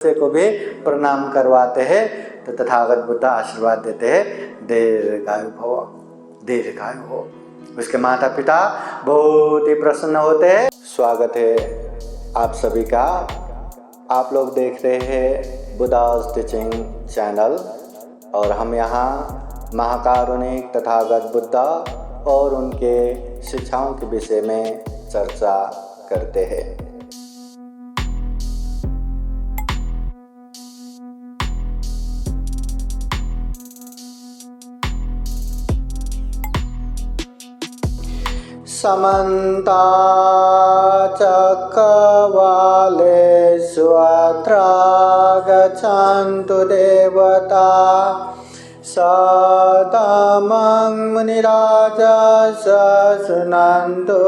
को भी प्रणाम करवाते हैं तो तथागत बुद्ध आशीर्वाद देते हैं, दीर्घायु हो। उसके माता पिता बहुत ही प्रसन्न होते हैं। स्वागत है आप सभी का। आप लोग देख रहे हैं बुद्धास टीचिंग चैनल और हम यहाँ महाकारुणिक तथागत बुद्ध और उनके शिक्षाओं के विषय में चर्चा करते हैं। समन्ता चक्रवालेषु अत्र गच्छन्तु देवता सदामं मुनिराजः शृण्वन्तु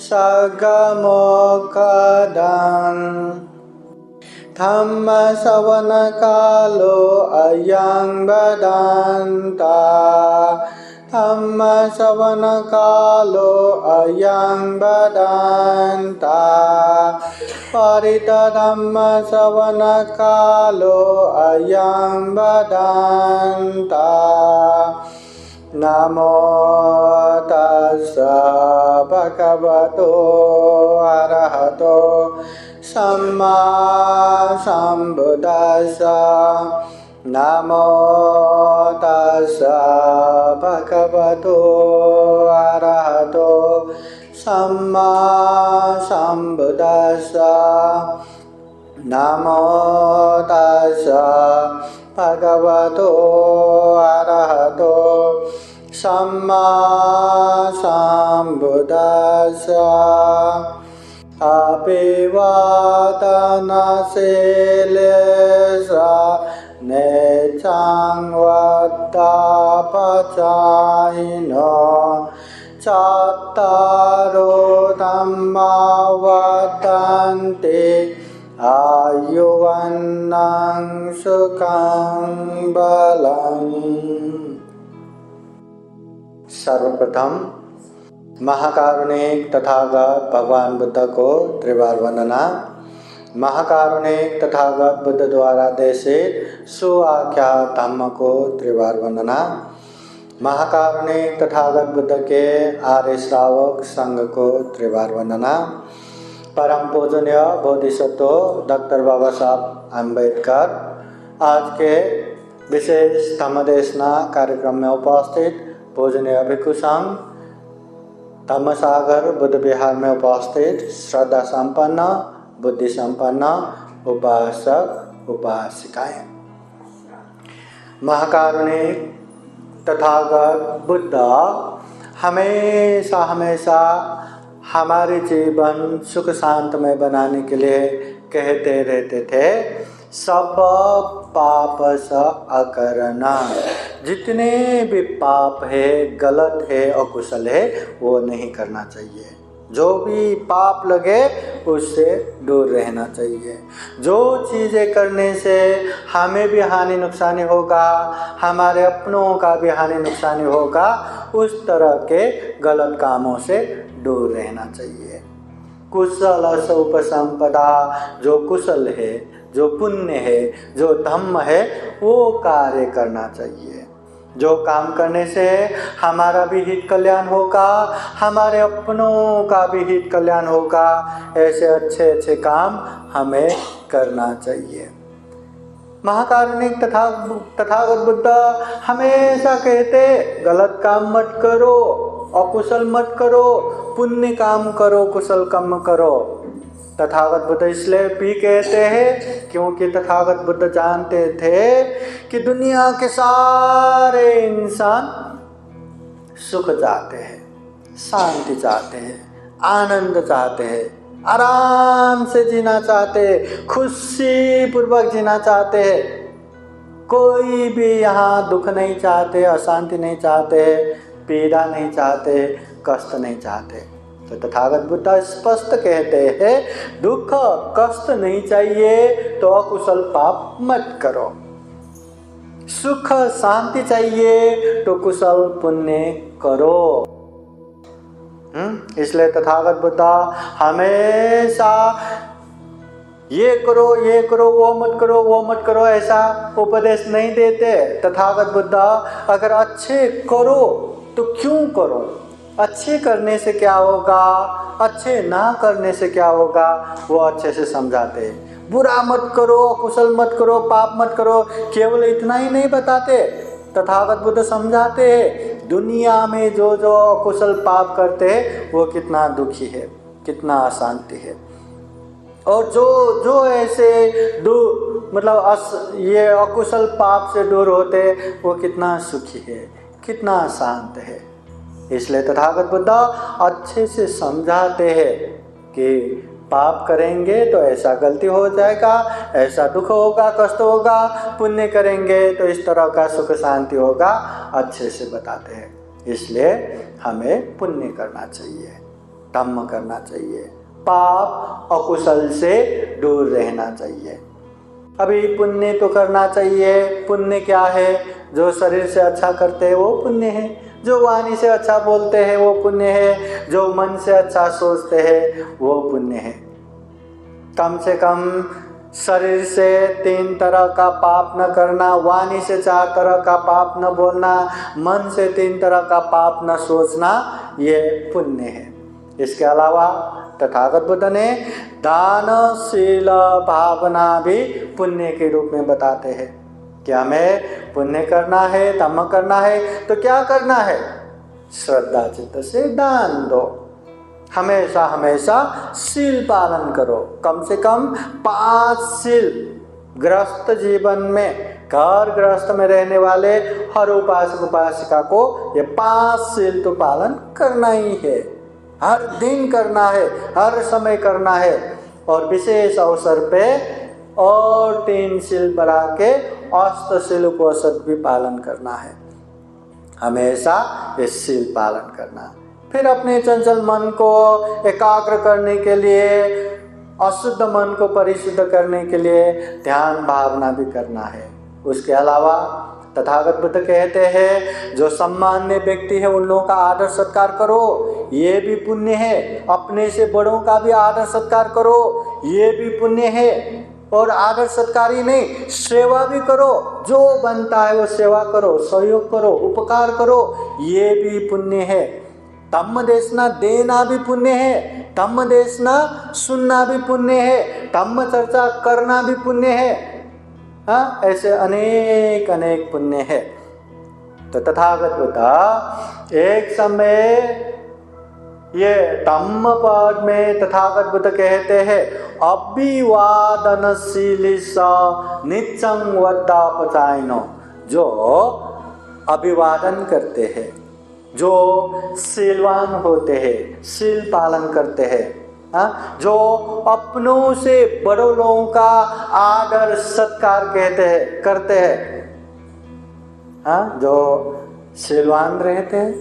सद्गमोक्षदम् धम्मश्रवणकालो अयं वदन्ता धम्मश्रवणकालो अयं वदन्ता परितधम्मश्रवणकालो अयं वदन्ता नमो तस्स भगवतो अरहतो सम्मा सम्बुद्दस्स नमो तस्स भगवतो अरहतो सम्मा सम्बुद्दस्स नमो तस्स भगवतो अरहतो सम्मा सम्बुद्दस्स अभिवादनशीलेष नेच्छं वद्धापचायिनो चत्तारो धम्मा वदन्ति आयुवन्नं सुखं बलम्। सर्वप्रथम महाकारुणिक तथागत भगवान बुद्ध को त्रिवार वंदना। महाकारुणिक तथागत बुद्ध द्वारा देशित सुआख्या धम्म को त्रिवार वंदना। महाकारुणिक तथागत बुद्ध के आर्य श्रावक संघ को त्रिवार वंदना। परम पूजनीय बोधिसत्व डॉक्टर बाबा साहब अम्बेडकर आज के विशेष धम्मदेशना कार्यक्रम में उपस्थित पूजनीय भिक्षु संघ, धम्मसागर बुद्ध विहार में उपस्थित श्रद्धा संपन्न बुद्धि संपन्न उपासक उपासिकाएं। महाकारुणिक तथागत बुद्ध हमेशा हमारे जीवन सुख शांतमय बनाने के लिए कहते रहते थे, सब पाप स अकरना। जितने भी पाप है, गलत है, अकुशल है, वो नहीं करना चाहिए। जो भी पाप लगे उससे दूर रहना चाहिए। जो चीज़ें करने से हमें भी हानि नुकसानी होगा, हमारे अपनों का भी हानि नुकसानी होगा, उस तरह के गलत कामों से दूर रहना चाहिए। कुशल उपसंपदा, जो कुशल है, जो पुण्य है, जो धम्म है, वो कार्य करना चाहिए। जो काम करने से हमारा भी हित कल्याण होगा, हमारे अपनों का भी हित कल्याण होगा, ऐसे अच्छे अच्छे काम हमें करना चाहिए। महाकारुणिक तथागत बुद्ध हमेशा कहते, गलत काम मत करो, अकुशल मत करो, पुण्य काम करो, कुशल काम करो। तथागत बुद्ध इसलिए भी कहते हैं क्योंकि तथागत बुद्ध जानते थे कि दुनिया के सारे इंसान सुख चाहते हैं, शांति चाहते हैं, आनंद चाहते हैं, आराम से जीना चाहते हैं, खुशी पूर्वक जीना चाहते हैं। कोई भी यहाँ दुख नहीं चाहते, अशांति नहीं चाहते, पीड़ा नहीं चाहते, कष्ट नहीं चाहते। तो तथागत बुद्ध स्पष्ट कहते हैं, दुख कष्ट नहीं चाहिए तो अकुशल पाप मत करो। सुख शांति चाहिए तो कुशल पुण्य करो। इसलिए तथागत बुद्ध हमेशा ये करो, वो मत करो, ऐसा उपदेश नहीं देते तथागत बुद्ध। अगर अच्छे करो तो क्यों करो, अच्छे करने से क्या होगा, अच्छे ना करने से क्या होगा, वो अच्छे से समझाते। बुरा मत करो, अकुशल मत करो, पाप मत करो, केवल इतना ही नहीं बताते, तथागत बुद्ध समझाते हैं दुनिया में जो जो अकुशल पाप करते हैं वो कितना दुखी है, कितना अशांति है, और जो जो ऐसे ये अकुशल पाप से दूर होते वो कितना सुखी है, कितना शांत है। इसलिए तथागत बुद्ध अच्छे से समझाते हैं कि पाप करेंगे तो ऐसा गलती हो जाएगा, ऐसा दुख होगा, कष्ट होगा, पुण्य करेंगे तो इस तरह का सुख शांति होगा, अच्छे से बताते हैं। इसलिए हमें पुण्य करना चाहिए, धम्म करना चाहिए, पाप अकुशल से दूर रहना चाहिए। अभी पुण्य तो करना चाहिए। पुण्य क्या है? जो शरीर से अच्छा करते हैं वो पुण्य है, जो वाणी से अच्छा बोलते हैं वो पुण्य है, जो मन से अच्छा सोचते हैं वो पुण्य है। कम से कम शरीर से 3 तरह का पाप न करना, वाणी से 4 तरह का पाप न बोलना, मन से 3 तरह का पाप न सोचना, ये पुण्य है। इसके अलावा तथागत बुद्ध ने दान शील भावना भी पुण्य के रूप में बताते हैं कि हमें पुण्य करना है, धम्म करना है तो क्या करना है? श्रद्धा चित्त से दान दो, हमेशा हमेशा शील पालन करो, कम से कम 5 शील। गृहस्थ जीवन में, घर गृहस्थ में रहने वाले हर उपासक उपासिका को ये 5 शील तो पालन करना ही है, हर दिन करना है, हर समय करना है, और विशेष अवसर पे और 3 शील बढ़ा के अष्टशील उपवसत भी पालन करना है। हमेशा ये शील पालन करना। फिर अपने चंचल मन को एकाग्र करने के लिए, अशुद्ध मन को परिशुद्ध करने के लिए ध्यान भावना भी करना है। उसके अलावा तथागत बुद्ध कहते हैं जो सम्मान्य व्यक्ति है उन लोगों का आदर सत्कार करो, ये भी पुण्य है। अपने से बड़ों का भी आदर सत्कार करो, ये भी पुण्य है। और आदर सत्कार ही नहीं, सेवा भी करो, जो बनता है वो सेवा करो, सहयोग करो, उपकार करो, ये भी पुण्य है। धम्म देशना देना भी पुण्य है, धम्म देशना सुनना भी पुण्य है, धम्म चर्चा करना भी पुण्य है। हाँ, ऐसे अनेक अनेक पुण्य है। तो तथागत बुद्ध एक समय ये धम्म पद में तथागत बुद्ध कहते हैं अभिवादनशीलिस नित्यं वदापचायनो, जो अभिवादन करते हैं, जो शीलवान होते हैं, शील पालन करते हैं, हाँ, जो अपनों से बड़ों लोगों का आदर सत्कार करते हैं, हाँ, जो शीलवान रहते हैं,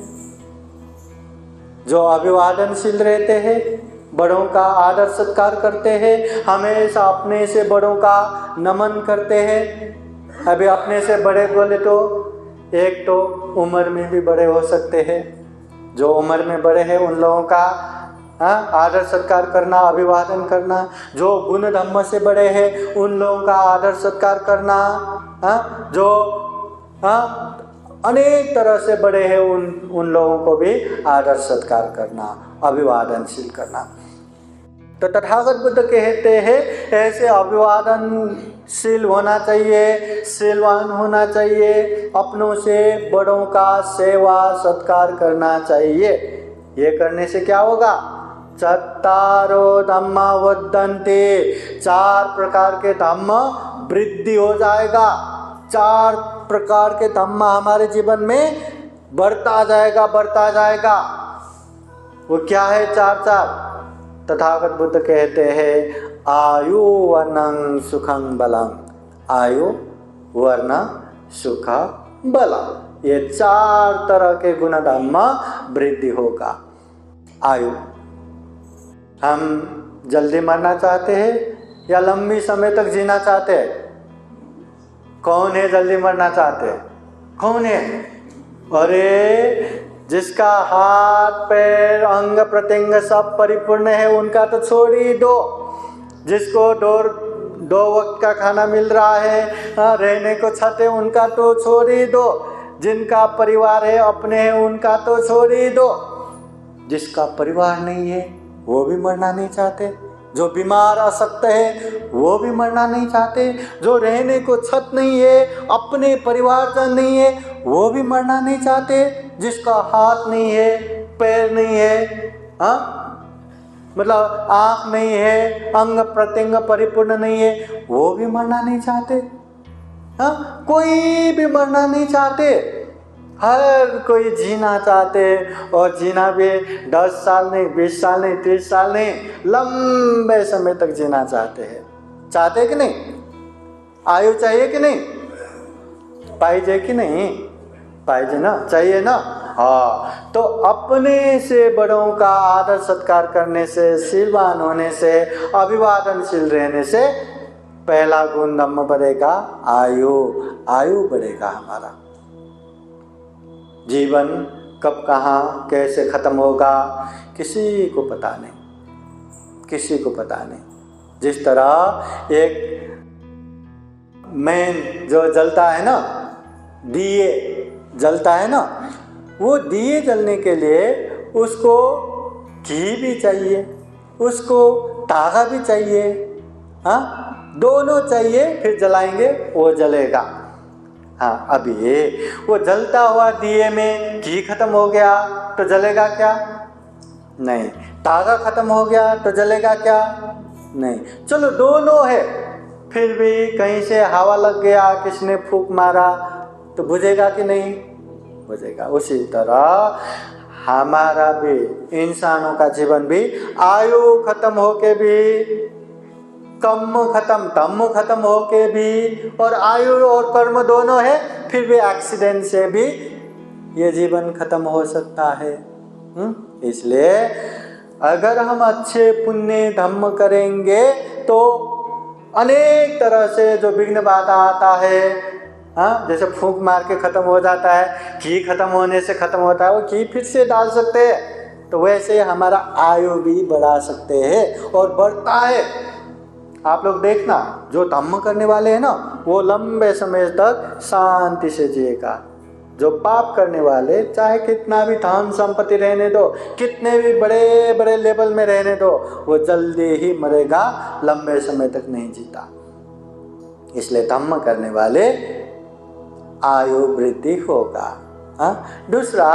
जो अभिवादनशील रहते हैं, बड़ों का आदर सत्कार करते हैं, हमेशा अपने से बड़ों का नमन करते हैं। अभी अपने से बड़े बोले तो एक तो उम्र में भी बड़े हो सकते हैं, जो उम्र में बड़े हैं उन लोगों का आदर सत्कार करना, अभिवादन करना, जो गुण धम्म से बड़े हैं उन लोगों का आदर सत्कार करना, जो अनेक तरह से बड़े हैं उन लोगों को भी आदर सत्कार करना, अभिवादनशील करना। तो तथागत बुद्ध कहते हैं ऐसे अभिवादनशील होना चाहिए, शीलवान होना चाहिए, अपनों से बड़ों का सेवा सत्कार करना चाहिए। ये करने से क्या होगा? चत्तारो धम्मा वर्धन्ते, 4 प्रकार के धम्म वृद्धि हो जाएगा, 4 प्रकार के धम्म हमारे जीवन में बढ़ता जाएगा। वो क्या है 4? तथागत बुद्ध कहते हैं आयु वर्णं सुखं बलं, आयु वर्ण सुख बल, ये 4 तरह के गुण धम्म वृद्धि होगा। आयु, हम जल्दी मरना चाहते हैं या लंबी समय तक जीना चाहते हैं? कौन है जल्दी मरना चाहते? कौन है? अरे जिसका हाथ पैर अंग प्रत्यंग सब परिपूर्ण है उनका तो छोड़ ही दो, जिसको दो वक्त का खाना मिल रहा है, रहने को छत है, उनका तो छोड़ ही दो। जिनका परिवार है, अपने हैं, उनका तो छोड़ ही दो। जिसका परिवार नहीं है वो भी मरना नहीं चाहते, जो बीमार अशक्त है वो भी मरना नहीं चाहते, जो रहने को छत नहीं है, अपने परिवारजन नहीं है, वो भी मरना नहीं चाहते, जिसका हाथ नहीं है, पैर नहीं है, मतलब आँख नहीं है, अंग प्रत्यंग परिपूर्ण नहीं है, वो भी मरना नहीं चाहते। कोई भी मरना नहीं चाहते, हर कोई जीना चाहते, और जीना भी 10 साल नहीं, 20 साल नहीं, 30 साल नहीं, लंबे समय तक जीना चाहते हैं। चाहते कि नहीं? आयु चाहिए कि नहीं? पाइजे कि नहीं? पाइजे ना, चाहिए ना। हाँ, तो अपने से बड़ों का आदर सत्कार करने से, शीलवान होने से, अभिवादनशील रहने से पहला गुण धम्म बढ़ेगा, आयु बढ़ेगा हमारा। जीवन कब कहाँ कैसे खत्म होगा किसी को पता नहीं, किसी को पता नहीं। जिस तरह एक मेन जो जलता है ना, दिए जलता है ना, वो दिए जलने के लिए उसको घी भी चाहिए, उसको धागा भी चाहिए, दोनों चाहिए, फिर जलाएंगे वो जलेगा। अभी वो जलता हुआ दिए में घी खत्म हो गया तो जलेगा क्या? नहीं। धागा खत्म हो गया तो जलेगा क्या? नहीं। चलो दोनों है, फिर भी कहीं से हवा लग गया, किसी ने फूंक मारा तो बुझेगा कि नहीं? बुझेगा। उसी तरह हमारा भी, इंसानों का जीवन भी आयु खत्म होके भी, कम खत्म धम्म खत्म होके भी, और आयु और कर्म दोनों है, फिर भी एक्सीडेंट से भी ये जीवन खत्म हो सकता है। इसलिए अगर हम अच्छे पुण्य धम्म करेंगे तो अनेक तरह से जो विघ्न बाधा आता है, जैसे फूंक मार के खत्म हो जाता है, घी खत्म होने से खत्म होता है, वो घी फिर से डाल सकते हैं, तो वैसे हमारा आयु भी बढ़ा सकते हैं और बढ़ता है। आप लोग देखना, जो धम्म करने वाले हैं ना, वो लंबे समय तक शांति से जिएगा। जो पाप करने वाले, चाहे कितना भी धन संपत्ति रहने दो, कितने भी बड़े बड़े लेवल में रहने दो, वो जल्दी ही मरेगा, लंबे समय तक नहीं जीता। इसलिए धम्म करने वाले आयु वृद्धि होगा। दूसरा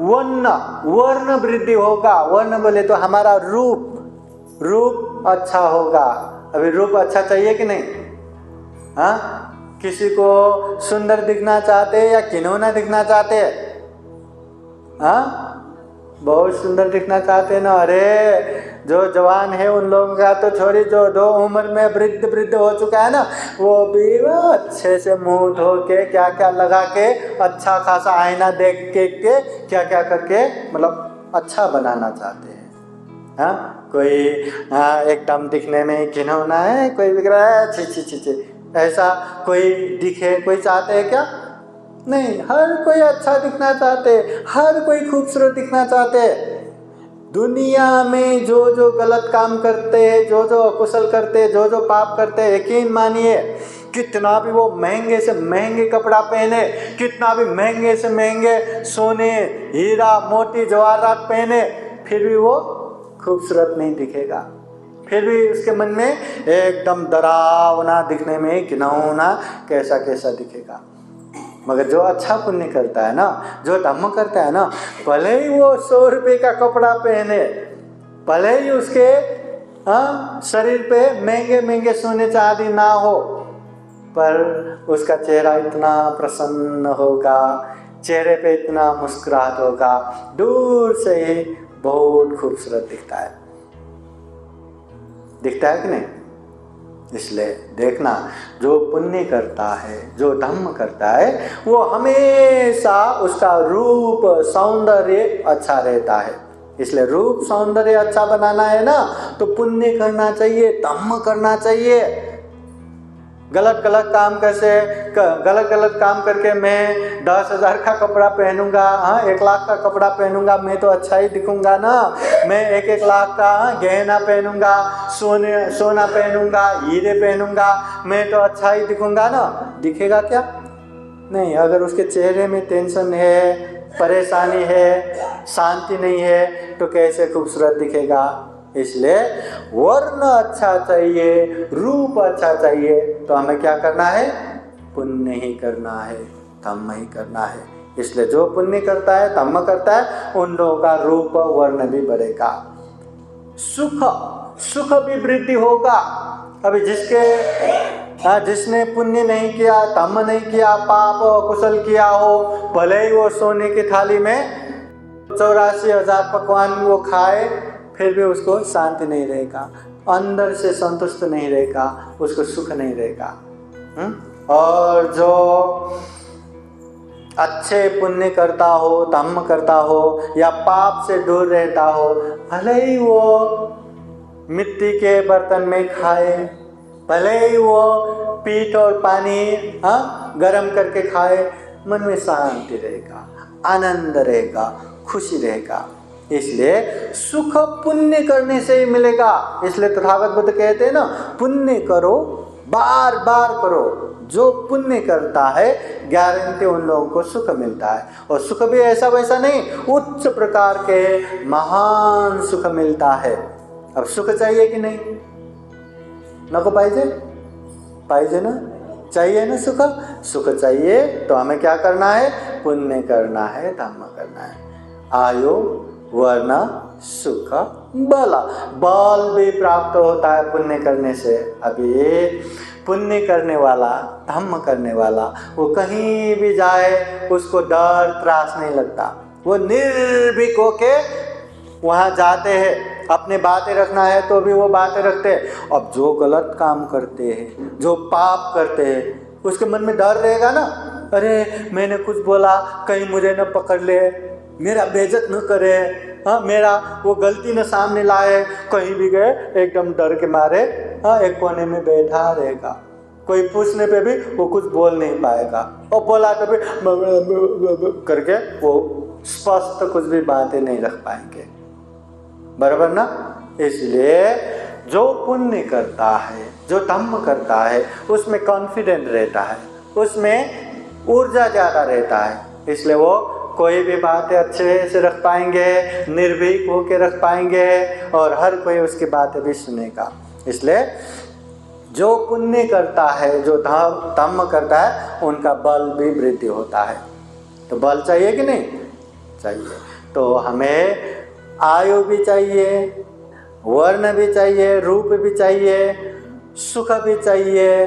वर्ण वृद्धि होगा। वर्ण बोले तो हमारा रूप अच्छा होगा। अभी रूप अच्छा चाहिए कि नहीं? किसी को सुंदर दिखना चाहते या किन्होंने दिखना चाहते? बहुत सुंदर दिखना चाहते ना। अरे जो जवान है उन लोगों का तो छोड़ी, जो दो उम्र में वृद्ध हो चुका है ना, वो भी अच्छे से मुंह धो के, क्या क्या लगा के, अच्छा खासा आईना देख के क्या क्या करके, मतलब अच्छा बनाना चाहते हैं। कोई एकदम दिखने में घिनौना है, कोई बिक रहा है छी, ऐसा कोई दिखे, कोई चाहते हैं क्या? नहीं, हर कोई अच्छा दिखना चाहते, हर कोई खूबसूरत दिखना चाहते। दुनिया में जो गलत काम करते हैं, जो अकुशल करते हैं, जो पाप करते हैं, यकीन मानिए, कितना भी वो महंगे से महंगे कपड़ा पहने, कितना भी महंगे से महंगे सोने, हीरा, मोती, जवाहरात पहने, फिर भी वो खूबसूरत नहीं दिखेगा। फिर भी उसके मन में एकदम डरावना, दिखने में घिनौना, कैसा दिखेगा। मगर जो अच्छा पुण्य करता है ना, जो धम्म करता है ना, भले ही वो 100 रुपये का कपड़ा पहने, भले ही उसके शरीर पे महंगे सोने चांदी ना हो, पर उसका चेहरा इतना प्रसन्न होगा, चेहरे पे इतना मुस्कुराहट होगा, दूर से ही बहुत खूबसूरत दिखता है कि नहीं? इसलिए देखना, जो पुण्य करता है, जो धम्म करता है, वो हमेशा उसका रूप सौंदर्य अच्छा रहता है। इसलिए रूप सौंदर्य अच्छा बनाना है ना, तो पुण्य करना चाहिए, धम्म करना चाहिए। गलत गलत काम करके मैं 10,000 का कपड़ा पहनूंगा, 1 लाख का कपड़ा पहनूंगा, मैं तो अच्छा ही दिखूंगा ना। मैं 1 लाख का गहना पहनूंगा, सोना पहनूंगा, हीरे पहनूंगा, मैं तो अच्छा ही दिखूंगा ना। दिखेगा क्या? नहीं। अगर उसके चेहरे में टेंशन है, परेशानी है, शांति नहीं है, तो कैसे खूबसूरत दिखेगा? इसलिए वर्ण अच्छा चाहिए, रूप अच्छा चाहिए, तो हमें क्या करना है? पुण्य ही करना है, धम्म ही करना है। इसलिए जो पुण्य करता है, धम्म करता है, उन लोगों का रूप वर्ण भी बढ़ेगा, सुख भी वृद्धि होगा। अभी जिसने पुण्य नहीं किया, धम्म नहीं किया, पाप कुशल किया हो, भले ही वो सोने की थाली में 84,000 पकवान वो खाए, फिर भी उसको शांति नहीं रहेगा, अंदर से संतुष्ट नहीं रहेगा, उसको सुख नहीं रहेगा। और जो अच्छे पुण्य करता हो, धम्म करता हो, या पाप से दूर रहता हो, भले ही वो मिट्टी के बर्तन में खाए, भले ही वो पीठ और पानी गरम करके खाए, मन में शांति रहेगा, आनंद रहेगा, खुशी रहेगा। इसलिए सुख पुण्य करने से ही मिलेगा। इसलिए तथागत बुद्ध कहते हैं ना, पुण्य करो, बार बार करो। जो पुण्य करता है गारंटी उन लोगों को सुख मिलता है, और सुख भी ऐसा वैसा नहीं, उच्च प्रकार के महान सुख मिलता है। अब सुख चाहिए कि नहीं? नको पाइजे ना? चाहिए ना सुख चाहिए, तो हमें क्या करना है? पुण्य करना है, धम्म करना है। आयु वर्ण सुख बल भी प्राप्त होता है पुण्य करने से। अभी पुण्य करने वाला, धम्म करने वाला, वो कहीं भी जाए उसको डर त्रास नहीं लगता, वो निर्भीक होके वहाँ जाते हैं। अपने बातें रखना है तो भी वो बातें रखते हैं। अब जो गलत काम करते हैं, जो पाप करते हैं, उसके मन में डर रहेगा ना, अरे मैंने कुछ बोला, कहीं मुझे न पकड़ ले, मेरा बेइज्जत न करे, मेरा वो गलती न सामने लाए। कहीं भी गए एकदम डर के मारे एक कोने में बैठा रहेगा, कोई पूछने पे भी वो कुछ बोल नहीं पाएगा, और बोला तो भी करके वो स्पष्ट कुछ भी बातें नहीं रख पाएंगे, बराबर ना। इसलिए जो पुण्य करता है, जो धम्म करता है, उसमें कॉन्फिडेंट रहता है, उसमें ऊर्जा ज़्यादा रहता है। इसलिए वो कोई भी बातें अच्छे से रख पाएंगे, निर्भीक होकर रख पाएंगे, और हर कोई उसकी बातें भी सुनेगा। इसलिए जो पुण्य करता है, जो धम्म करता है, उनका बल भी वृद्धि होता है। तो बल चाहिए कि नहीं? चाहिए। तो हमें आयु भी चाहिए, वर्ण भी चाहिए, रूप भी चाहिए, सुख भी चाहिए,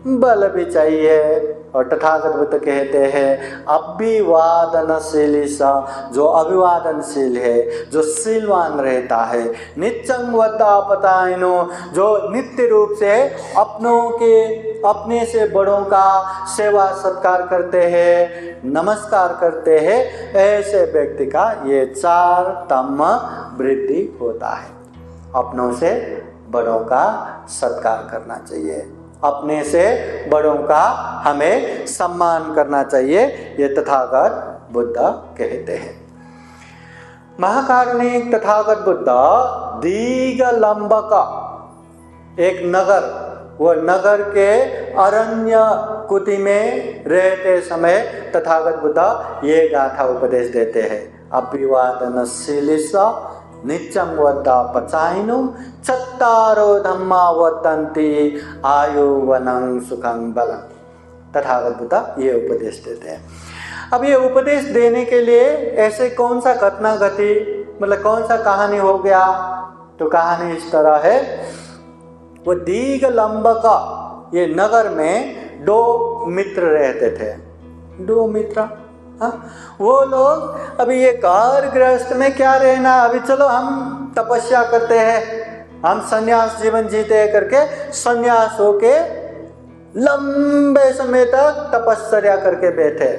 बल भी चाहिए। और तथागत बुद्ध कहते हैं अभिवादनशीली सा, जो अभिवादनशील है, जो शीलवान रहता है, नित्यं वद्दापतायनो, जो नित्य रूप से अपने से बड़ों का सेवा सत्कार करते हैं, नमस्कार करते हैं, ऐसे व्यक्ति का ये 4 धम्म वृद्धि होता है। अपनों से बड़ों का सत्कार करना चाहिए, अपने से बड़ों का हमें सम्मान करना चाहिए, ये तथागत बुद्ध कहते हैं। महाकारुणिक तथागत बुद्ध दीघलंबक एक नगर, वो नगर के अरण्य कुटी में रहते समय तथागत बुद्ध ये गाथा उपदेश देते हैं। अभिवादनशीलिसा नित्यं वद्दापचायिनो चत्तारो धम्मा वदन्ति आयुवनं सुखं बलं। तथागत बुद्ध ये उपदेश देते हैं। अब ये उपदेश देने के लिए ऐसे कौन सा घटना घटी, मतलब कौन सा कहानी हो गया? तो कहानी इस तरह है, वो दीघलंबक ये नगर में 2 मित्र रहते थे। 2 मित्र, वो लोग अभी ये घर गृहस्थ में क्या रहना, अभी चलो हम तपस्या करते हैं, हम संन्यास जीवन जीते हैं करके संन्यास होके लंबे समय तक तपस्या करके बैठे,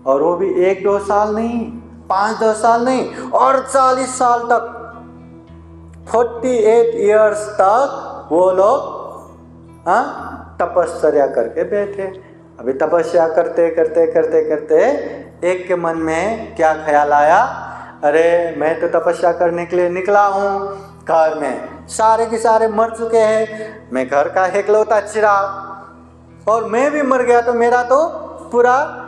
और वो भी 1-2 साल नहीं, 5-10 साल नहीं, और 40 साल तक, 48 ईयर्स तक वो लोग तपस्या करके बैठे। अभी तपस्या करते करते करते करते एक के मन में क्या ख्याल आया, अरे मैं तो तपस्या करने के लिए निकला हूँ, घर में सारे के सारे मर चुके हैं, मैं घर का एकलौता चिराग, और मैं भी मर गया तो मेरा तो पूरा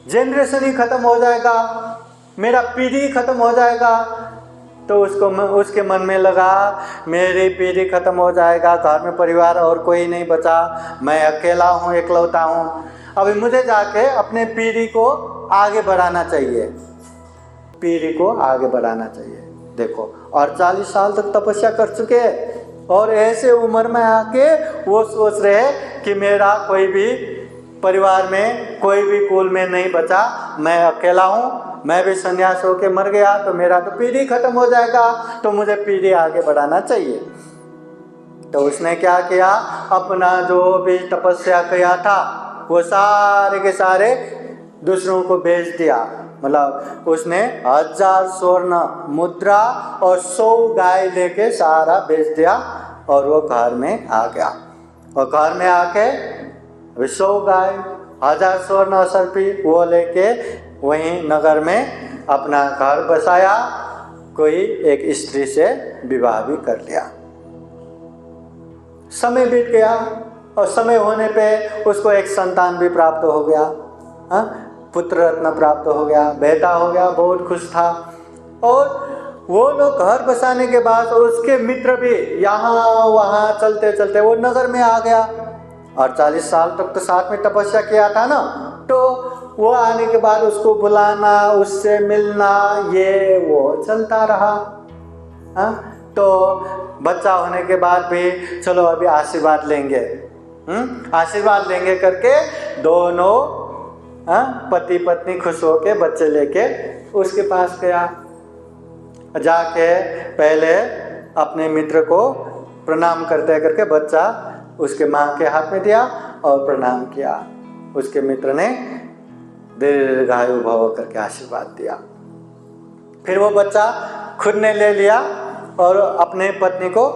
जनरेशन ही खत्म हो जाएगा, मेरा पीढ़ी खत्म हो जाएगा। तो उसके मन में लगा मेरी पीढ़ी खत्म हो जाएगा, घर में परिवार और कोई नहीं बचा, मैं अकेला हूँ, एकलौता हूँ, अभी मुझे जाके अपने पीढ़ी को आगे बढ़ाना चाहिए, पीढ़ी को आगे बढ़ाना चाहिए। देखो, और 40 साल तक तपस्या कर चुके हैं और ऐसे उम्र में आके वो सोच रहे हैं कि मेरा कोई भी परिवार में, कोई भी कुल में नहीं बचा, मैं अकेला हूँ, मैं भी संन्यास होके मर गया तो मेरा तो पीढ़ी खत्म हो जाएगा, तो मुझे पीढ़ी आगे बढ़ाना चाहिए। तो उसने क्या किया, अपना जो भी तपस्या किया था वो सारे के सारे दूसरों को बेच दिया। मतलब उसने 1000 स्वर्ण मुद्रा और 100 गाय लेके सारा बेच दिया और वो घर में आ गया। और घर में आके 100 गाय, 1000 स्वर्ण असर्पी वो लेके वहीं नगर में अपना घर बसाया, कोई एक स्त्री से विवाह भी कर लिया। समय बीत गया और समय होने पे उसको एक संतान भी प्राप्त हो गया, पुत्र रत्न प्राप्त हो गया, बेटा हो गया, बहुत खुश था। और वो लोग घर बसाने के बाद उसके मित्र भी यहाँ वहाँ चलते चलते वो नगर में आ गया। और 40 साल तक तो साथ में तपस्या किया था ना, तो वो आने के बाद उसको बुलाना, उससे मिलना, ये वो चलता रहा। तो बच्चा होने के बाद भी चलो अभी आशीर्वाद लेंगे, आशीर्वाद लेंगे करके दोनों पति पत्नी खुश होके बच्चे लेके उसके पास गया। जाके पहले अपने मित्र को प्रणाम करते करके बच्चा उसके माँ के हाथ में दिया और प्रणाम किया। उसके मित्र ने दीर्घायु भव करके आशीर्वाद दिया। फिर वो बच्चा खुद ने ले लिया और अपने पत्नी को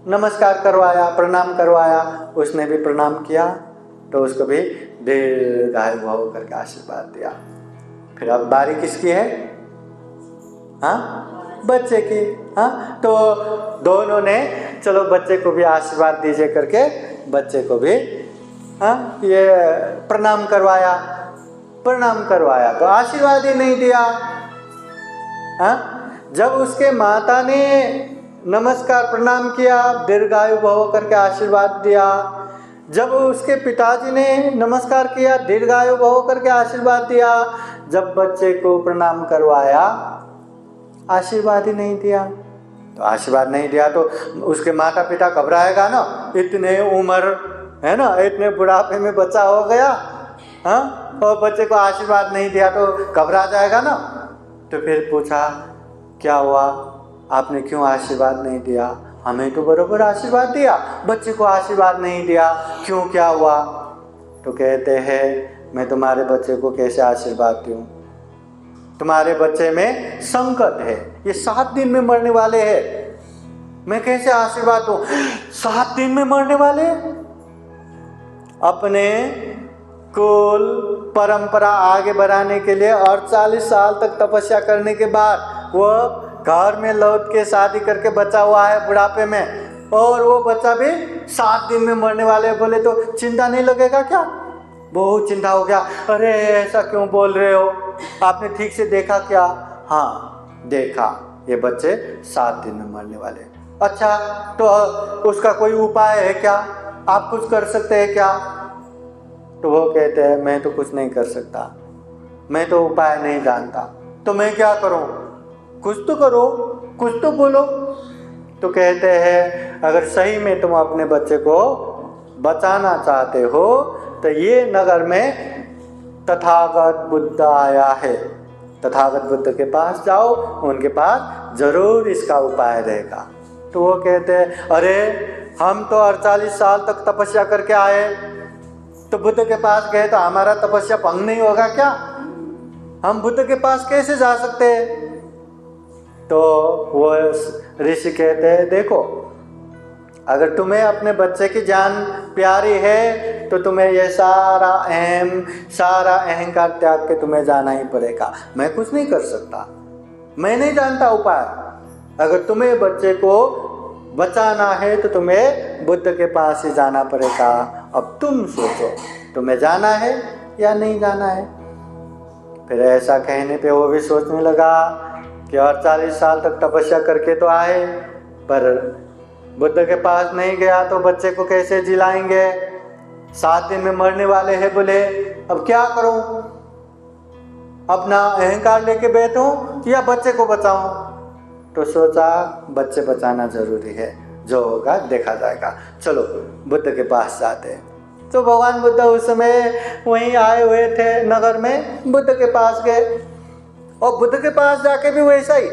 नमस्कार करवाया, प्रणाम करवाया, उसने भी प्रणाम किया, तो उसको भी दीर्घायु भव करके आशीर्वाद दिया। फिर अब बारी किसकी है? बच्चे की। तो दोनों ने चलो बच्चे को भी आशीर्वाद दीजिए करके बच्चे को भी ये प्रणाम करवाया तो आशीर्वाद ही नहीं दिया। जब उसके माता ने नमस्कार प्रणाम किया, दीर्घायु भव करके आशीर्वाद दिया, जब उसके पिताजी ने नमस्कार किया, दीर्घायु भव करके आशीर्वाद दिया, जब बच्चे को प्रणाम करवाया आशीर्वाद ही नहीं दिया। तो आशीर्वाद नहीं दिया तो उसके माता पिता घबराएगा ना, इतने उम्र है ना, इतने बुढ़ापे में बच्चा हो गया, और बच्चे को आशीर्वाद नहीं दिया तो घबरा जाएगा ना। तो फिर पूछा क्या हुआ, आपने क्यों आशीर्वाद नहीं दिया? हमें तो बराबर आशीर्वाद दिया, बच्चे को आशीर्वाद नहीं दिया, क्यों, क्या हुआ? तो कहते हैं मैं तुम्हारे बच्चे को कैसे आशीर्वाद दूं? तुम्हारे बच्चे में संकट है, ये 7 दिन में मरने वाले हैं, मैं कैसे आशीर्वाद दूं? 7 दिन में मरने वाले? अपने कुल परंपरा आगे बढ़ाने के लिए और 40 साल तक तपस्या करने के बाद वो घर में लौट के शादी करके बचा हुआ है बुढ़ापे में, और वो बच्चा भी 7 दिन में मरने वाले बोले तो चिंता नहीं लगेगा क्या? बहुत चिंता हो गया, अरे ऐसा क्यों बोल रहे हो, आपने ठीक से देखा क्या? हाँ देखा, ये बच्चे 7 दिन में मरने वाले। अच्छा तो उसका कोई उपाय है क्या, आप कुछ कर सकते हैं क्या? तो वो कहते हैं मैं तो कुछ नहीं कर सकता, मैं तो उपाय नहीं जानता, तो मैं क्या करूं? कुछ तो करो, कुछ तो बोलो। तो कहते हैं अगर सही में तुम अपने बच्चे को बचाना चाहते हो तो ये नगर में तथागत बुद्ध आया है, तथागत बुद्ध के पास जाओ, उनके पास जरूर इसका उपाय रहेगा। तो वो कहते हैं अरे हम तो 48 साल तक तपस्या करके आए, तो बुद्ध के पास गए तो हमारा तपस्या भंग नहीं होगा क्या? हम बुद्ध के पास कैसे जा सकते हैं? तो वो ऋषि कहते हैं देखो अगर तुम्हें अपने बच्चे की जान प्यारी है तो तुम्हें ये सारा अहंकार त्याग के तुम्हें जाना ही पड़ेगा। मैं कुछ नहीं कर सकता, मैं नहीं जानता उपाय। अगर तुम्हें बच्चे को बचाना है तो तुम्हें बुद्ध के पास ही जाना पड़ेगा। अब तुम सोचो, तुम्हें जाना है या नहीं जाना है। फिर ऐसा कहने पे वो भी सोचने लगा कि और 40 साल तक तपस्या करके तो आए, पर बुद्ध के पास नहीं गया तो बच्चे को कैसे जिलाएंगे, 7 दिन में मरने वाले हैं बोले, अब क्या करूं, अपना अहंकार लेके बैठूं या बच्चे को बचाऊं। तो सोचा बच्चे बचाना जरूरी है, जो होगा देखा जाएगा, चलो बुद्ध के पास जाते हैं। तो भगवान बुद्ध उस समय वहीं आए हुए थे नगर में, बुद्ध के पास गए और बुद्ध के पास जाके भी वैसा ही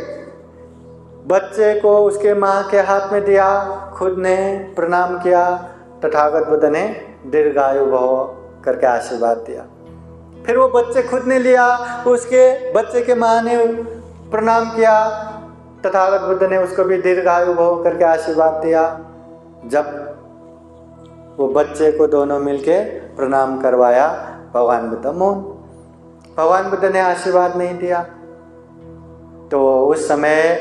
बच्चे को उसके माँ के हाथ में दिया, खुद ने प्रणाम किया, तथागत बुद्ध ने दीर्घायु भव करके आशीर्वाद दिया। फिर वो बच्चे खुद ने लिया, उसके बच्चे के माँ ने प्रणाम किया, तथागत बुद्ध ने उसको भी दीर्घायु भव करके आशीर्वाद दिया। जब वो बच्चे को दोनों मिलके प्रणाम करवाया, भगवान बुद्ध मौन, भगवान बुद्ध ने आशीर्वाद नहीं दिया। तो उस समय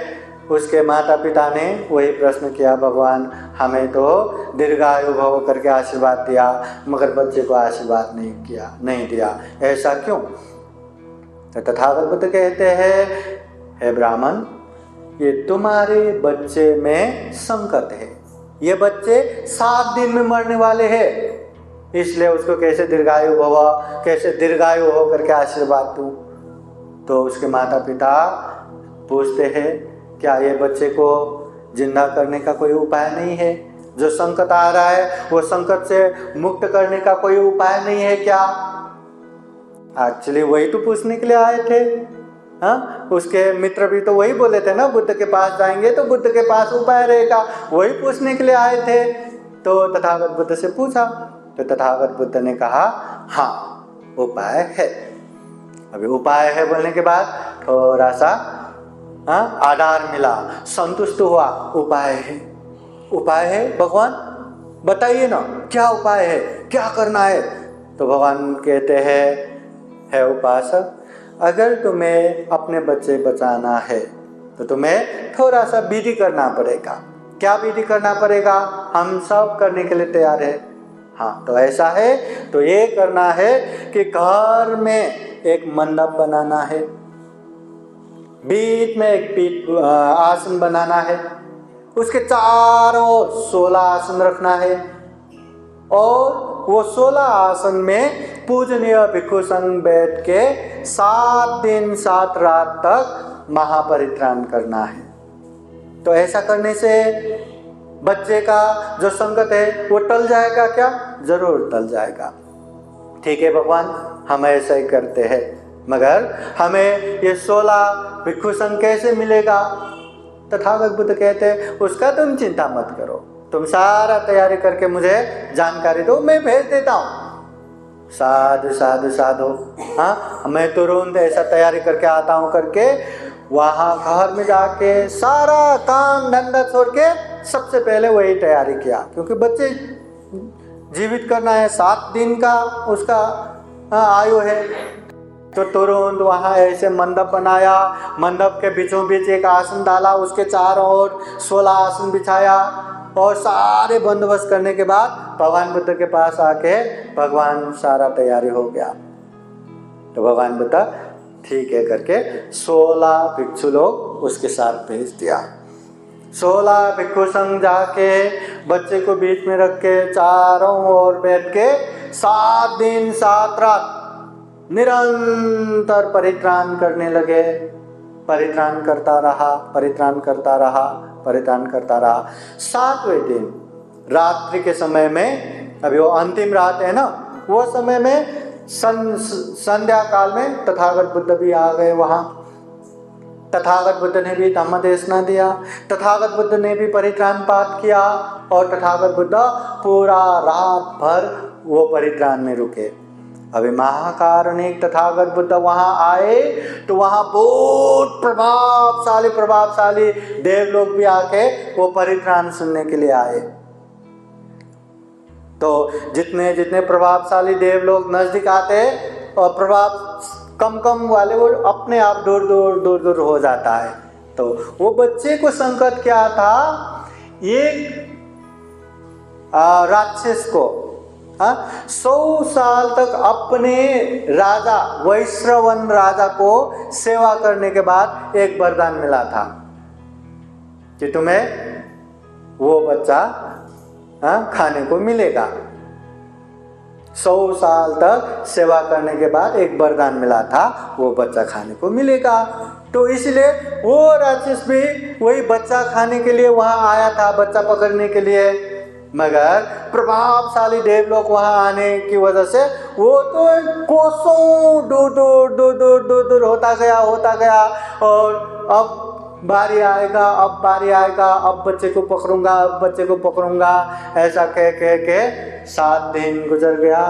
उसके माता पिता ने वही प्रश्न किया, भगवान हमें तो दीर्घायु भव करके आशीर्वाद दिया मगर बच्चे को आशीर्वाद नहीं दिया, ऐसा क्यों। तो तथागत बुद्ध कहते हैं, हे ब्राह्मण, ये तुम्हारे बच्चे में संकट है, ये बच्चे 7 दिन में मरने वाले हैं, इसलिए उसको कैसे दीर्घायु हो करके आशीर्वाद दूं। तो उसके माता पिता पूछते हैं, क्या ये बच्चे को जिंदा करने का कोई उपाय नहीं है, जो संकट आ रहा है वो संकट से मुक्त करने का कोई उपाय नहीं है क्या। एक्चुअली वही तो पूछने के लिए आए थे। हाँ, उसके मित्र भी तो वही बोले थे ना, बुद्ध के पास जाएंगे तो बुद्ध के पास उपाय रहेगा, वही पूछने के लिए आए थे। तो तथागत बुद्ध से पूछा, तो तथागत बुद्ध ने कहा हाँ उपाय है। अभी उपाय है बोलने के बाद थोड़ा सा आधार मिला, संतुष्ट हुआ, उपाय है भगवान बताइए ना, क्या उपाय है, क्या करना है। तो भगवान कहते हैं, है उपासक, अगर तुम्हें अपने बच्चे बचाना है तो तुम्हें थोड़ा सा विधि करना पड़ेगा। क्या विधि करना पड़ेगा, हम सब करने के लिए तैयार है। हाँ, तो ऐसा है तो ये करना है कि घर में एक मंडप बनाना है, बीच में एक आसन बनाना है, उसके चारों ओर 16 आसन रखना है और वो 16 आसन में पूजनीय भिक्षु संग बैठ के 7 दिन 7 रात तक महापरित्राण करना है। तो ऐसा करने से बच्चे का जो संकट है वो टल जाएगा क्या, जरूर टल जाएगा। ठीक है भगवान, हम ऐसा ही करते हैं, मगर हमें ये 16 भिक्षु संग कैसे मिलेगा। तथागत बुद्ध कहते हैं, उसका तुम चिंता मत करो, तुम सारा तैयारी करके मुझे जानकारी दो, मैं भेज देता हूँ। साधु साधु साधु, हाँ मैं तुरंत ऐसा तैयारी करके आता हूँ करके वहाँ घर में जाके सारा काम धंधा छोड़ के सबसे पहले वही तैयारी किया, क्योंकि बच्चे जीवित करना है, 7 दिन का उसका आयु है। तो तुरंत वहाँ ऐसे मंडप बनाया, मंडप के बीचों बीच एक आसन डाला, उसके चारों ओर 16 आसन बिछाया और सारे बंदोबस्त करने के बाद भगवान बुद्ध के पास आके भगवान सारा तैयारी हो गया। तो भगवान बुद्ध ठीक है करके 16 भिक्षु लोग उसके साथ भेज दिया। 16 भिक्षु संग जाके बच्चे को बीच में रख के चारों ओर बैठ के 7 दिन 7 रात निरंतर परित्राण करने लगे। परित्राण करता रहा। 7वें दिन रात्रि के समय में, अभी वो अंतिम रात है ना, वो समय में संध्या काल में तथागत बुद्ध भी आ गए वहाँ। तथागत बुद्ध ने भी धम्म देशना दिया, तथागत बुद्ध ने भी परित्राण पाठ किया और तथागत बुद्ध पूरा रात भर वो परित्राण में रुके। अभी महाकारुणिक तथागत बुद्ध वहाँ आए तो वहाँ बहुत प्रभावशाली देव लोग भी आके वो परित्राण सुनने के लिए आए। तो जितने जितने प्रभावशाली देव लोग नजदीक आते और प्रभाव कम कम वाले वो अपने आप दूर दूर दूर दूर हो जाता है। तो वो बच्चे को संकट क्या था, एक राक्षस को 100 साल तक अपने राजा वैश्रवन राजा को सेवा करने के बाद एक वरदान मिला था कि तुम्हें वो बच्चा खाने को मिलेगा। 100 साल तक सेवा करने के बाद एक वरदान मिला था, वो बच्चा खाने को मिलेगा। तो इसलिए वो राक्षस भी वही बच्चा खाने के लिए वहां आया था, बच्चा पकड़ने के लिए। मगर प्रभावशाली देवलोक वहां आने की वजह से वो तो कोसों दूर दूर दूर दूर दूर दूर होता गया और अब बारी आएगा, अब बारी आएगा, अब बच्चे को पकड़ूंगा, अब बच्चे को पकड़ूंगा, ऐसा कह के 7 दिन गुजर गया।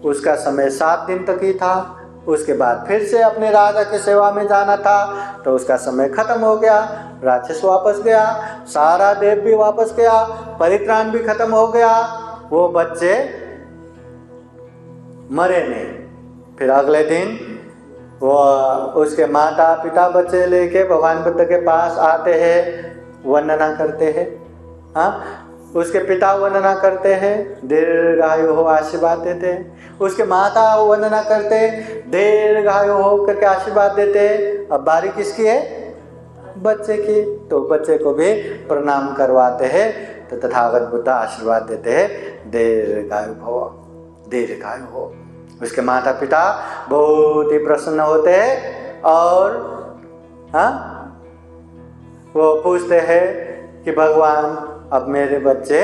उसका समय 7 दिन तक ही था। उसके बाद फिर से अपने राजा की सेवा में जाना था, तो उसका समय खत्म हो गया। राक्षस वापस गया, सारा देव भी वापस गया, परित्राण भी खत्म हो गया, वो बच्चे मरे नहीं। फिर अगले दिन वो उसके माता पिता बच्चे लेके भगवान बुद्ध के पास आते हैं, वंदना करते हैं। उसके पिता वंदना करते हैं, दीर्घायु हो आशीर्वाद देते हैं। उसके माता वंदना करते, दीर्घायु हो करके आशीर्वाद देते। अब बारी किसकी है? बच्चे की। तो बच्चे को भी प्रणाम करवाते हैं। तो तथागत बुद्ध आशीर्वाद देते हैं, दीर्घायु भव, दीर्घायु हो। उसके माता पिता बहुत ही प्रसन्न होते हैं और वो पूछते हैं कि भगवान अब मेरे बच्चे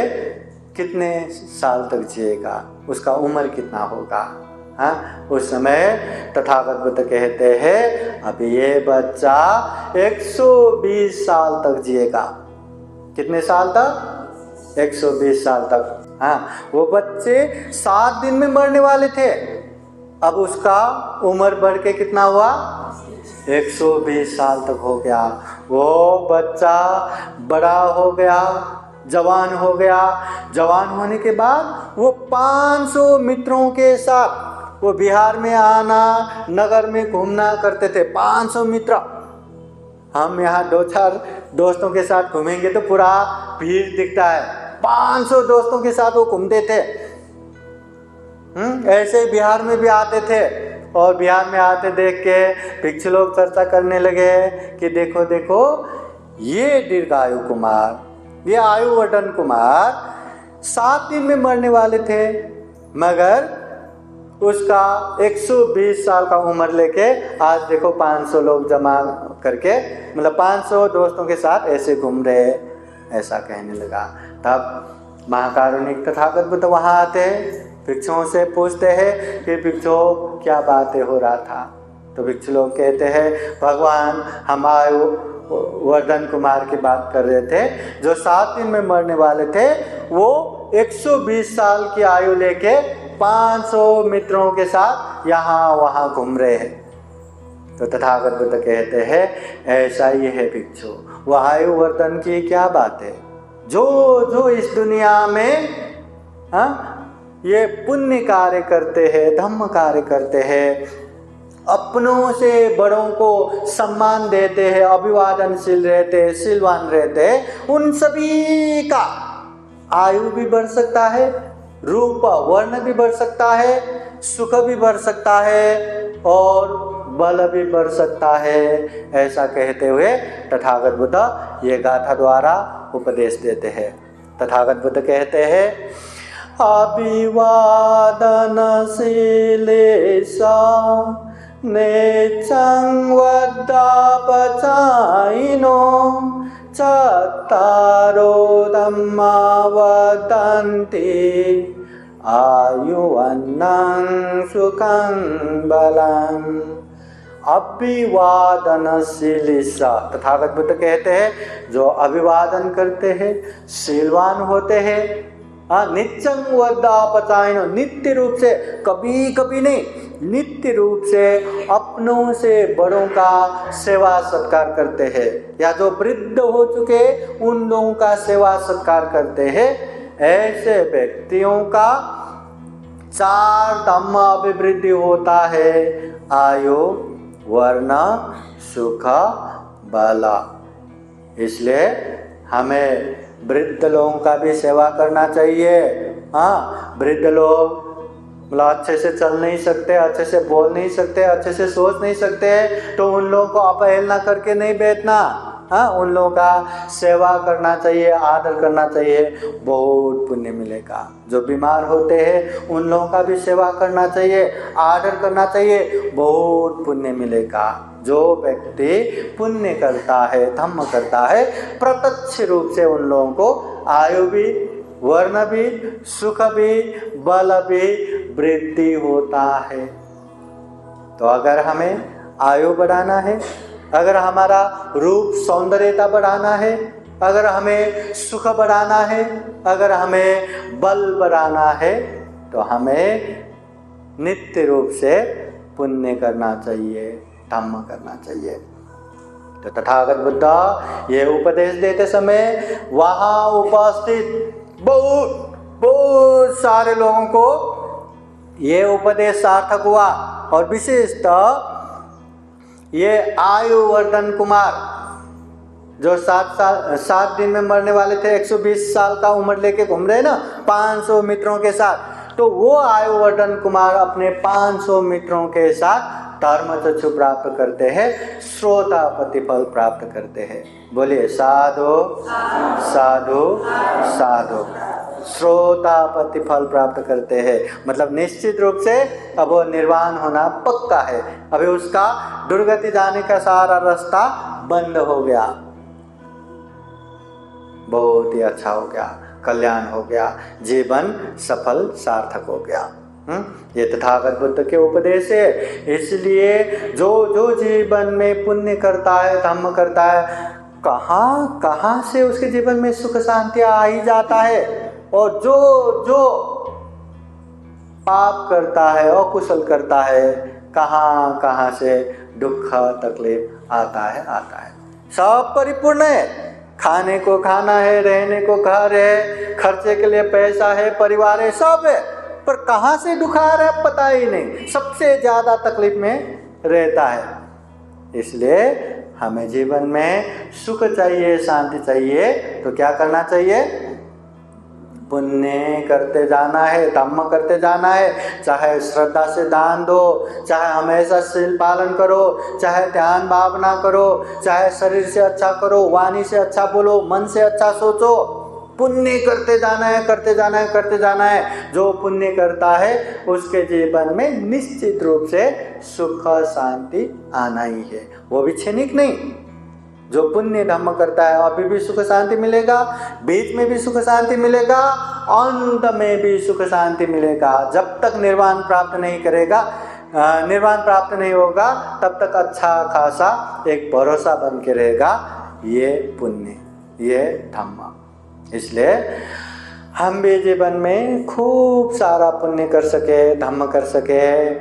कितने साल तक जिएगा, उसका उम्र कितना होगा। उस समय तथागत बुद्ध कहते हैं अब ये बच्चा 120 साल तक जिएगा। कितने साल तक? 120 साल तक। वो बच्चे 7 दिन में मरने वाले थे, अब उसका उम्र बढ़ के कितना हुआ? 120 साल तक हो गया। वो बच्चा बड़ा हो गया, जवान हो गया। जवान होने के बाद वो 500 मित्रों के साथ वो बिहार में आना, नगर में घूमना करते थे। 500 मित्र। हम यहाँ 2-4 दोस्तों के साथ घूमेंगे तो पूरा भीड़ दिखता है। 500 दोस्तों के साथ वो घूमते थे। ऐसे ही बिहार में भी आते थे और बिहार में आते देख के भिक्षु लोग चर्चा करने लगे कि देखो देखो ये दीर्घायु कुमार, ये आयुवर्धन कुमार 7 दिन में मरने वाले थे, मगर उसका 120 साल का उम्र लेके आज देखो 500 लोग जमा करके, मतलब 500 दोस्तों के साथ ऐसे घूम रहे, ऐसा कहने लगा। तब महाकारुणिक तथागत बुद्ध वहाँ आते हैं, भिक्षुओं से पूछते हैं कि भिक्षुओं क्या बातें हो रहा था। तो भिक्षु लोग कहते हैं भगवान हम आयुवर्धन कुमार की बात कर रहे थे, जो 7 दिन में मरने वाले थे, वो 120 साल की आयु लेके 500 मित्रों के साथ यहाँ वहाँ घूम रहे हैं। तो तथागत बुद्ध कहते हैं ऐसा ही है भिक्षु, वो आयुवर्धन की क्या बात है। जो इस दुनिया में ये पुण्य कार्य करते हैं, धम्म कार्य करते हैं, अपनों से बड़ों को सम्मान देते हैं, अभिवादनशील रहते हैं, शीलवान रहते हैं, उन सभी का आयु भी बढ़ सकता है, रूप वर्ण भी बढ़ सकता है, सुख भी बढ़ सकता है और बल भी बढ़ सकता है। ऐसा कहते हुए तथागत बुद्ध ये गाथा द्वारा उपदेश देते हैं। तथागत बुद्ध कहते हैं अभिवादनशीलेशा नेचं वद्दापचायिनो चत्तारो धम्मा वदन्ति आयुवन्नं सुखं बलम्। अभिवादनशीलेशा, तथागत बुद्ध कहते हैं जो अभिवादन करते हैं, शीलवान होते हैं, नित्यं वद्दापचायिनो, नित्य रूप से, कभी कभी नहीं, नित्य रूप से अपनों से बड़ों का सेवा सत्कार करते हैं, या जो वृद्ध हो चुके उन लोगों का सेवा सत्कार करते हैं। ऐसे व्यक्तियों का 4 धम्म अभिवृद्धि होता है, आयु, वर्ण, सुख, बल। इसलिए हमें वृद्ध लोगों का भी सेवा करना चाहिए। हाँ, वृद्ध लोग मतलब अच्छे से चल नहीं सकते, अच्छे से बोल नहीं सकते, अच्छे से सोच नहीं सकते, तो उन लोगों को अपहेलना करके नहीं बैठना। हाँ, उन लोगों का सेवा करना चाहिए, आदर करना चाहिए, बहुत पुण्य मिलेगा। जो बीमार होते हैं उन लोगों का भी सेवा करना चाहिए, आदर करना चाहिए, बहुत पुण्य मिलेगा। जो व्यक्ति पुण्य करता है, धम्म करता है, प्रत्यक्ष रूप से उन लोगों को आयु भी, वर्ण भी, सुख भी, बल भी वृद्धि होता है। तो अगर हमें आयु बढ़ाना है, अगर हमारा रूप सौंदर्यता बढ़ाना है, अगर हमें सुख बढ़ाना है, अगर हमें बल बढ़ाना है, तो हमें नित्य रूप से पुण्य करना चाहिए, धम्म करना चाहिए। तो तथागत बुद्ध ये उपदेश देते समय वहाँ उपस्थित बहुत सारे लोगों को ये उपदेश सार्थक हुआ। और विशेषतः ये आयुवर्धन कुमार जो 7 दिन में मरने वाले थे, 120 साल का उम्र लेके घूम रहे ना 500 मित्रों के साथ, तो वो आयुवर्धन कुमार अपने 500 मित्रों के साथ धर्म चक्षु प्राप्त करते हैं, श्रोतापति फल प्राप्त करते हैं। बोलिए साधु साधु साधु, श्रोतापति फल प्राप्त करते हैं। मतलब निश्चित रूप से अब वो निर्वाण होना पक्का है, अभी उसका दुर्गति जाने का सारा रास्ता बंद हो गया, बहुत ही अच्छा हो गया, कल्याण हो गया, जीवन सफल सार्थक हो गया। ये तथागत बुद्ध के उपदेश है। इसलिए जो जो जीवन में पुण्य करता है, धम्म करता है, कहाँ कहाँ से उसके जीवन में सुख शांति आ ही जाता है। और जो जो पाप करता है, अकुशल करता है, कहाँ कहाँ से दुख तकलीफ आता है। सब परिपूर्ण है, खाने को खाना है, रहने को घर है, खर्चे के लिए पैसा है, परिवार है, सब है, पर कहाँ से दुख आ रहा है पता ही नहीं, सबसे ज़्यादा तकलीफ में रहता है। इसलिए हमें जीवन में सुख चाहिए, शांति चाहिए, तो क्या करना चाहिए? पुण्य करते जाना है, धम्म करते जाना है। चाहे श्रद्धा से दान दो, चाहे हमेशा शील पालन करो, चाहे ध्यान भावना करो, चाहे शरीर से अच्छा करो, वाणी से अच्छा बोलो, मन से अच्छा सोचो, पुण्य करते जाना है, करते जाना है, करते जाना है। जो पुण्य करता है उसके जीवन में निश्चित रूप से सुख शांति आना ही है, वो भी क्षणिक नहीं। जो पुण्य धम्म करता है अभी भी सुख शांति मिलेगा, बीच में भी सुख शांति मिलेगा, अंत में भी सुख शांति मिलेगा। जब तक निर्वाण प्राप्त नहीं करेगा, निर्वाण प्राप्त नहीं होगा, तब तक अच्छा खासा एक भरोसा बन के रहेगा ये पुण्य, ये धम्म। इसलिए हम भी जीवन में खूब सारा पुण्य कर सके, धम्म कर सके,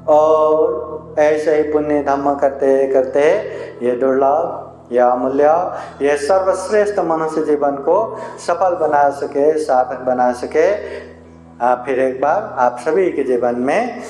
और ऐसे ही पुण्य धम्म करते करते ये दुर्लभ, यह अमूल्य, यह सर्वश्रेष्ठ मनुष्य जीवन को सफल बना सके, सार्थक बना सके। फिर एक बार आप सभी के जीवन में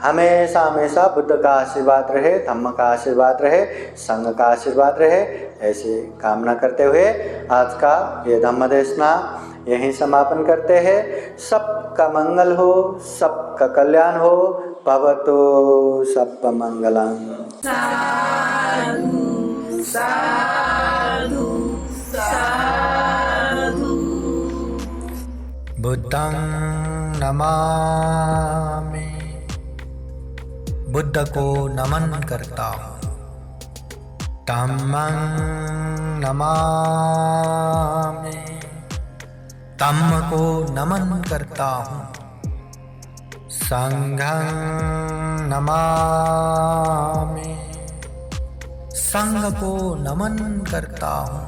हमेशा हमेशा बुद्ध का आशीर्वाद रहे, धम्म का आशीर्वाद रहे, संघ का आशीर्वाद रहे, ऐसी कामना करते हुए आज का ये धम्म देशना यहीं समापन करते हैं। सबका मंगल हो, सबका कल्याण हो, भवतु सबका मंगलम। साधु साधु साधु। बुद्धं नमामि, बुद्ध को नमन करता हूँ। धम्मं नमामि, धम्म को नमन करता हूँ। संघं नमामि, संघ को नमन करता हूँ।